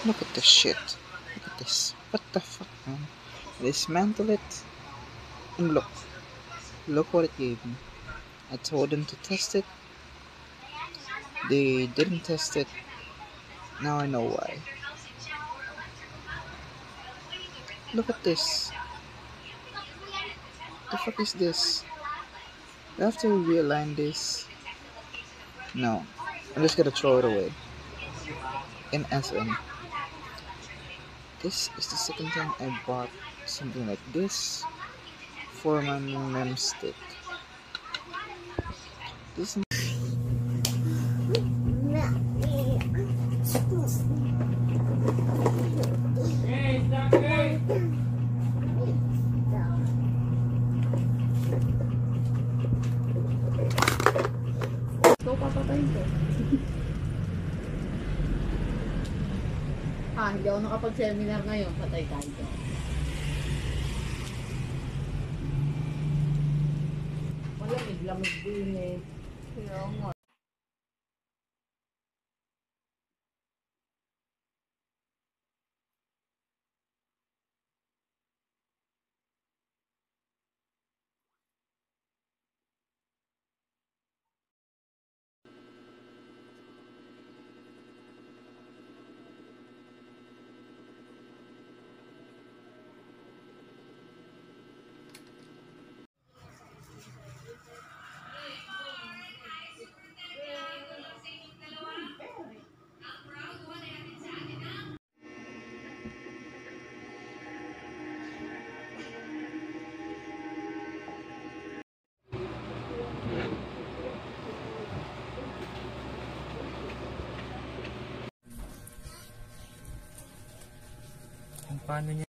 Look at this shit. Look at this. What the fuck, man? Dismantle it. And look. Look what it gave me. I told them to test it. They didn't test it. Now I know why. Look at this. The fuck is this? Do I have to realign this? No. I'm just gonna throw it away. In SM. This is the second time I bought something like this for my mem stick. This Ikaw papatayin ko. Hindi ako nakapag-seminar ngayon. Patay tayo. Malamig din eh. Kaya nga. paano niya